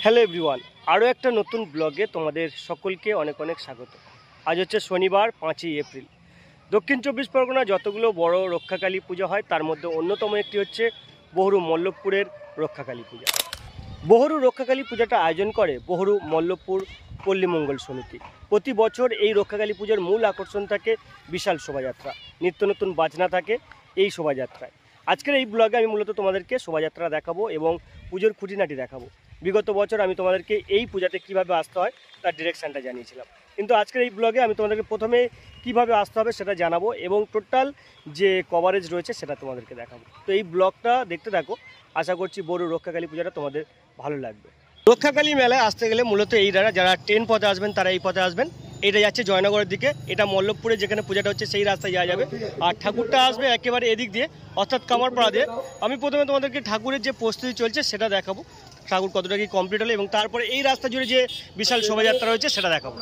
Hello everyone, আরও একটা নতুন ব্লগে তোমাদের সকলকে অনেক অনেক স্বাগত। আজ হচ্ছে শনিবার 5ই এপ্রিল। দক্ষিণ চব্বিশ পরগনা যতগুলো বড় রক্ষাকালী পূজা হয় তার মধ্যে অন্যতম একটি হচ্ছে বহরু মল্লভপুরের রক্ষাকালী পূজা। বহরু রক্ষাকালী পূজাটা আয়োজন করে বহরু মল্লভপুর পল্লীমঙ্গল সমিতি। প্রতি বছর এই রক্ষাকালী পূজার মূল আকর্ষণ থাকে বিশাল শোভাযাত্রা, নিত্য নতুন বাজনা থাকে এই শোভাযাত্রায়। আজকের এই ব্লগে আমি মূলত তোমাদেরকে শোভাযাত্রা দেখাবো এবং পুজোর খুঁটিনাটি দেখাবো। বিগত বছর আমি তোমাদেরকে এই পূজাতে কিভাবে আসতে হয় তার ডিরেকশানটা জানিয়েছিলাম, কিন্তু আজকের এই ব্লগে আমি তোমাদেরকে প্রথমে কিভাবে আসতে হবে সেটা জানাবো এবং টোটাল যে কভারেজ রয়েছে সেটা তোমাদেরকে দেখাবো। তো এই ব্লগটা দেখতে থাকো, আশা করছি বড় রক্ষাকালী পূজাটা তোমাদের ভালো লাগবে। রক্ষাকালী মেলায় আসতে গেলে মূলত এই যারা ট্রেন পথে আসবেন তারা এই পথে আসবেন। এটা যাচ্ছে জয়নগরের দিকে, এটা মল্লভপুরে যেখানে পূজাটা হচ্ছে সেই রাস্তায় যাওয়া যাবে। আর ঠাকুরটা আসবে একেবারে এদিক দিয়ে, অর্থাৎ কামারপাড়া দিয়ে। আমি প্রথমে তোমাদেরকে ঠাকুরের যে প্রস্তুতি চলছে সেটা দেখাবো, ঠাকুর কতটা কি কমপ্লিট হলো, এবং তারপরে এই রাস্তা জুড়ে যে বিশাল শোভাযাত্রা রয়েছে সেটা দেখাবো।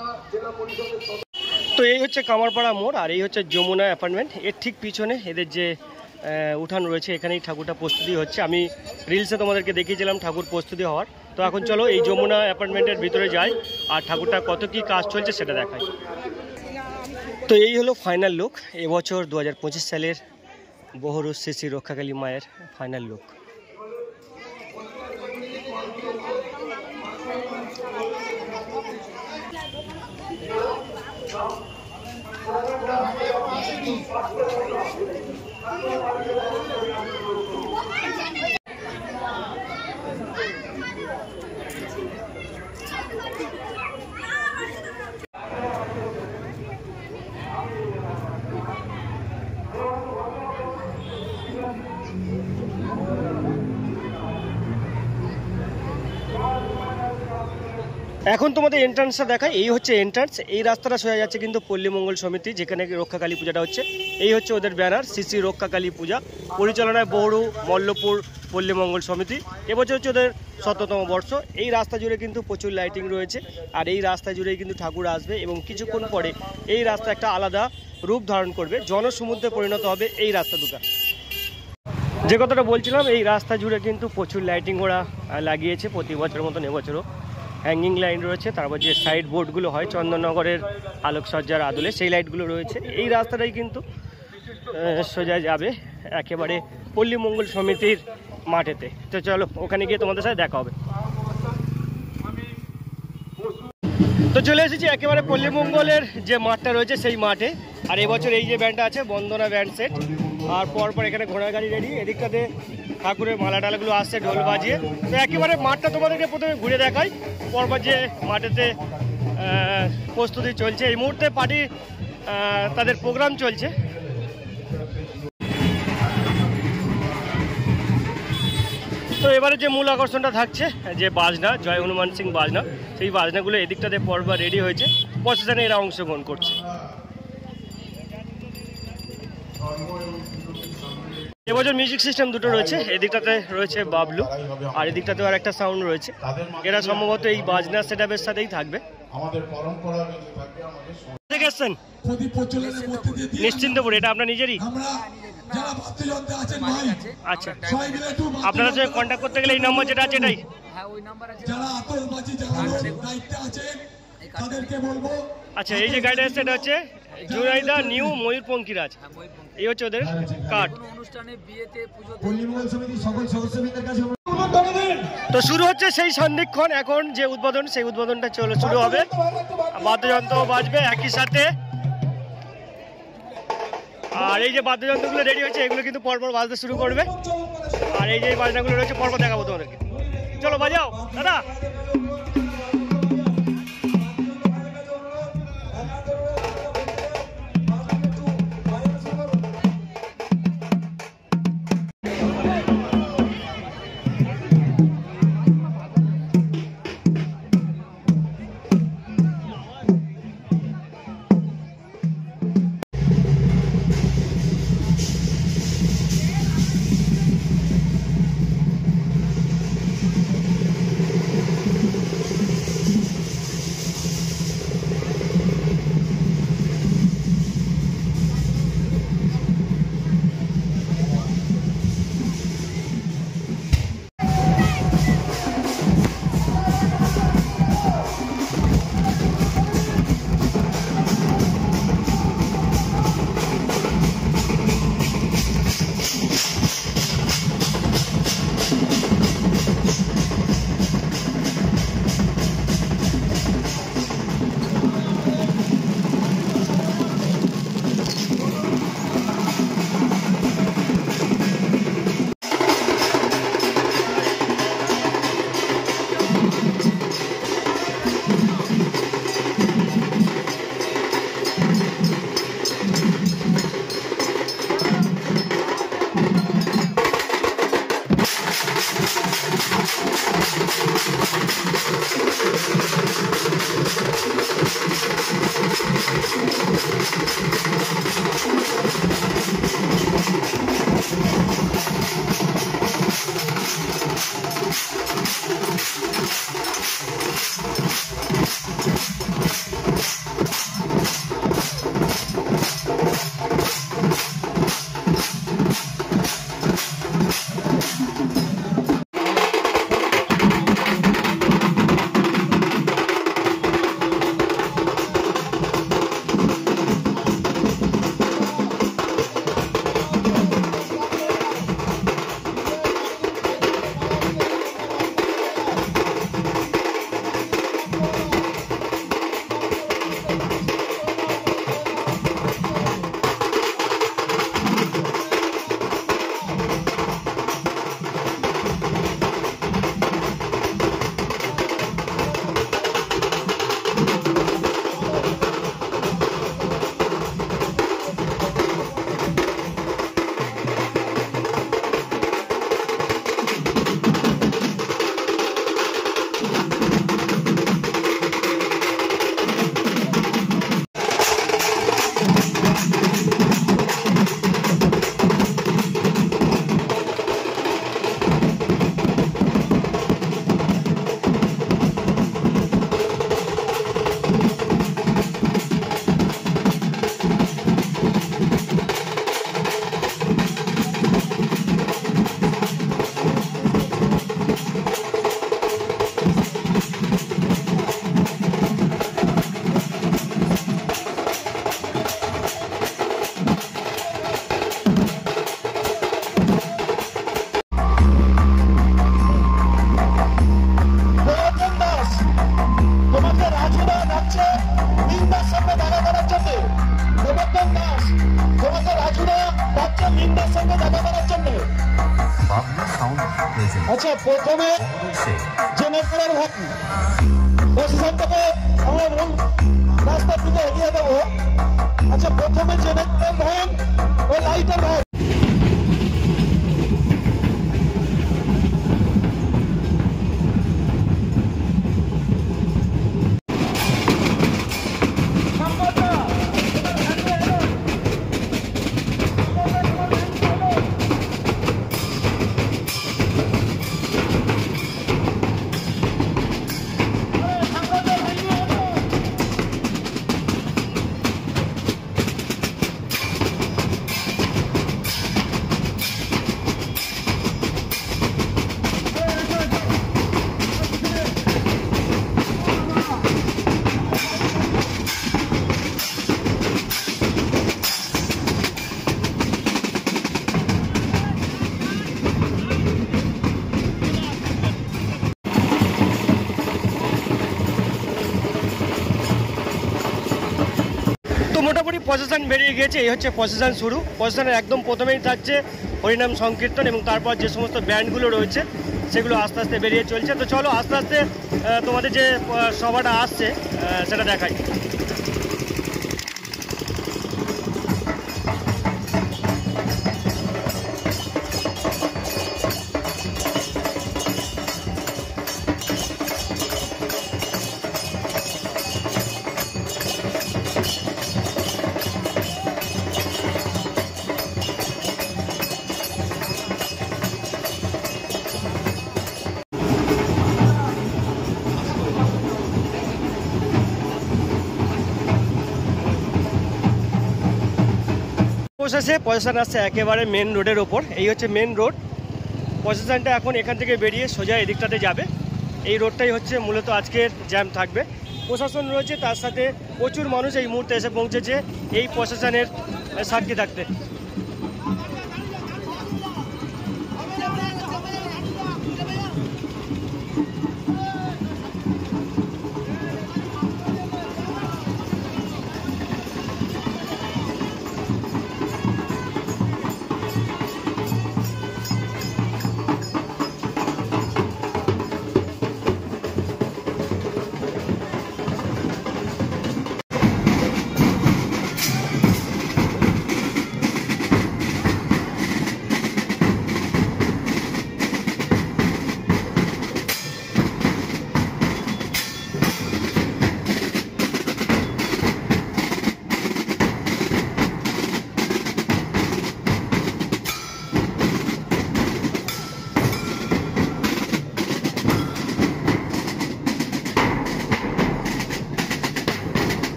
তো এই হচ্ছে কামারপাড়া মোড় আর এই হচ্ছে যমুনা অ্যাপার্টমেন্ট। এর ঠিক পিছনে এদের যে উঠান রয়েছে, এখানেই ঠাকুরটা প্রস্তুতি হচ্ছে। আমি রিলসে তোমাদেরকে দেখিয়েছিলাম ঠাকুর প্রস্তুতি হওয়ার। তো এখন চলো এই যমুনা অ্যাপার্টমেন্টের ভিতরে যাই আর ঠাকুরটা কত কি কাজ চলছে সেটা দেখাই। তো এই হলো ফাইনাল লুক, এবছর 2025 সালের বহরু শ্রী শ্রী রক্ষাকালী মায়ের ফাইনাল লুক। এখন তোমাদের এন্ট্রান্সটা দেখায়, এই হচ্ছে এন্ট্রান্স। এই রাস্তাটা সোজা যাচ্ছে কিন্তু পল্লীমঙ্গল সমিতি, যেখানে রক্ষাকালী পূজাটা হচ্ছে। এই হচ্ছে ওদের ব্যানার, শ্রী শ্রী রক্ষাকালী পূজা, পরিচালনায় বহরু মল্লভপুর পল্লীমঙ্গল সমিতি। এবছর হচ্ছে ওদের 100তম বর্ষ। এই রাস্তা জুড়ে কিন্তু প্রচুর লাইটিং রয়েছে আর এই রাস্তা জুড়েই কিন্তু ঠাকুর আসবে এবং কিছুক্ষণ পরে এই রাস্তা একটা আলাদা রূপ ধারণ করবে, জনসমুদ্রে পরিণত হবে এই রাস্তা দুটো। যে কথাটা বলছিলাম, এই রাস্তা জুড়ে কিন্তু প্রচুর লাইটিং ওরা লাগিয়েছে প্রতি বছরের মতন এবছরও। হ্যাঙ্গিং লাইন রয়েছে, তারপর যে সাইড বোর্ডগুলো হয় চন্দননগরের আলোকসজ্জার আদলে সেই লাইটগুলো রয়েছে। এই রাস্তাটাই কিন্তু সোজা যাবে একেবারে পল্লীমঙ্গল সমিতির মাঠেতে। তো চলো ওখানে গিয়ে তোমাদের সাথে দেখা হবে। তো চলে এসেছি একেবারে পল্লীমঙ্গলের যে মাঠটা রয়েছে সেই মাঠে। আর এবছর এই যে ব্যান্ডটা আছে বন্দনা ব্যান্ড সেট, আর পরপর এখানে ঘোড়ার গাড়ি রেডি, এদিকটাতে ঠাকুরের মালা ডালাগুলো আসছে ঢোল বাজিয়ে। তো একেবারে মাঠটা তোমাদেরকে প্রথমে ঘুরে দেখাই, পরপর যে মাঠেতে প্রস্তুতি চলছে। এই মুহূর্তে পার্টি তাদের প্রোগ্রাম চলছে। তো এবারে যে মূল আকর্ষণটা থাকছে যে বাজনা, জয় হনুমান সিং বাজনা, সেই বাজনাগুলো এদিকটাতে পরপর রেডি হয়েছে, প্রসেশনে এরা অংশগ্রহণ করছে। এবছর মিউজিক সিস্টেম দুটো রয়েছে, এদিকটাতে রয়েছে বাবলু আর এদিকটাতেও আর একটা সাউন্ড রয়েছে। এরা সম্ভবত এই বাজনা সেটআপের সাথেই থাকবে। নিশ্চিন্তপুর, এটা আপনার নিজেরই? আচ্ছা, আপনারা যে কন্ট্যাক্ট করতে গেলে এই নম্বর যেটা আছে এটাই? আচ্ছা, এই যে গাড়িটা এসছে এটা হচ্ছে জুনাইদা নিউ ময়ূরপঙ্খীরাজ, এই হচ্ছে ওদের কার্ড। তো শুরু হচ্ছে সেই সন্ধিক্ষণ, এখন যে উদ্বোধন সেই উদ্বোধনটা শুরু হবে। বাদ্যযন্ত্র বাজবে একই সাথে, আর এই যে বাদ্যযন্ত্রগুলো রেডি হয়েছে এগুলো কিন্তু পরপর বাজতে শুরু করবে। আর এই যে বাজনাগুলো রয়েছে পরপর দেখাবো তোমাদেরকে। চলো বাজাও দাদা। আচ্ছা, প্রথমে জেনারেটর ভাটি পশ্চিম থেকে আমরা মূল রাস্তার দিকে এগিয়ে দেবো। আচ্ছা, প্রথমে জেনারেটর ভ্যান ও লাইটার ভ্যান। মোটামুটি প্রসেশন বেরিয়ে গিয়েছে। এই হচ্ছে প্রসেশন শুরু। প্রসেশনের একদম প্রথমেই থাকছে হরিনাম সংকীর্তন এবং তারপর যে সমস্ত ব্যান্ডগুলো রয়েছে সেগুলো আস্তে আস্তে বেরিয়ে চলছে। তো চলো আস্তে আস্তে তোমাদের যে সভাটা আসছে সেটা দেখাই। প্রসেশন আসছে একেবারে মেন রোডের ওপর। এই হচ্ছে মেন রোড। প্রসেশনটা এখন এখান থেকে বেরিয়ে সোজা এদিকটাতে যাবে। এই রোডটাই হচ্ছে মূলত আজকের জ্যাম থাকবে। প্রশাসন রয়েছে, তার সাথে প্রচুর মানুষ এই মুহূর্তে এসে পৌঁছেছে এই প্রশাসনের সাক্ষী থাকতে।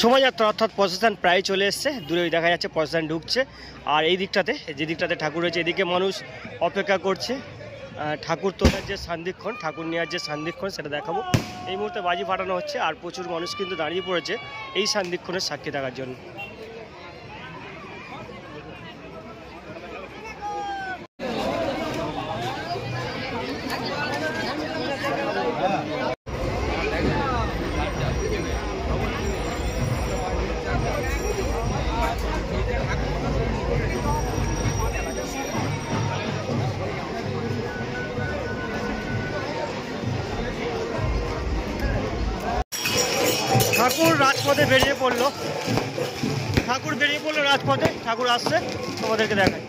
শোভাযাত্রা অর্থাৎ প্রসেশন প্রায় চলে এসছে, দূরে দেখা যাচ্ছে প্রসেশন ঢুকছে। আর এই দিকটাতে যে দিকটাতে ঠাকুর রয়েছে এদিকে মানুষ অপেক্ষা করছে ঠাকুর তোলার যে সান্ধিক্ষণ, ঠাকুর নেওয়ার যে সান্ধিক্ষণ সেটা দেখাবো। এই মুহূর্তে বাজি ফাটানো হচ্ছে আর প্রচুর মানুষ কিন্তু দাঁড়িয়ে পড়েছে এই সান্ধিক্ষণের সাক্ষী থাকার জন্য। ঠাকুর রাজপথে বেরিয়ে পড়লো, রাজপথে, ঠাকুর আসছে, তোমাদেরকে দেখাই।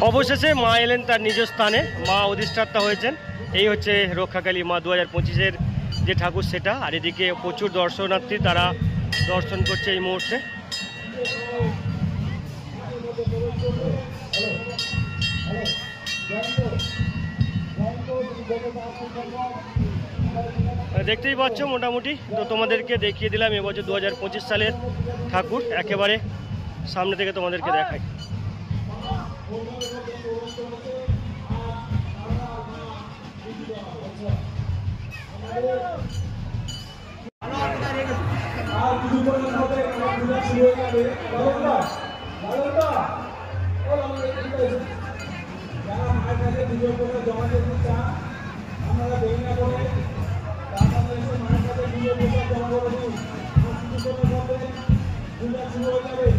অবশেষে মা এলেন তার নিজ স্থানে, মা অধিষ্ঠাতা হয়েছেন। এই হচ্ছে রক্ষাকালী মা 2025-এর যে ঠাকুর সেটা। আর এদিকে প্রচুর দর্শনার্থী, তারা দর্শন করছে এই মুহূর্তে। দেখতেই পাচ্ছ মোটামুটি, তো তোমাদেরকে দেখিয়ে দিলাম এবছর 2025 সালের ঠাকুর একেবারে সামনে থেকে তোমাদেরকে দেখাই। শুরু হয়ে যাবে।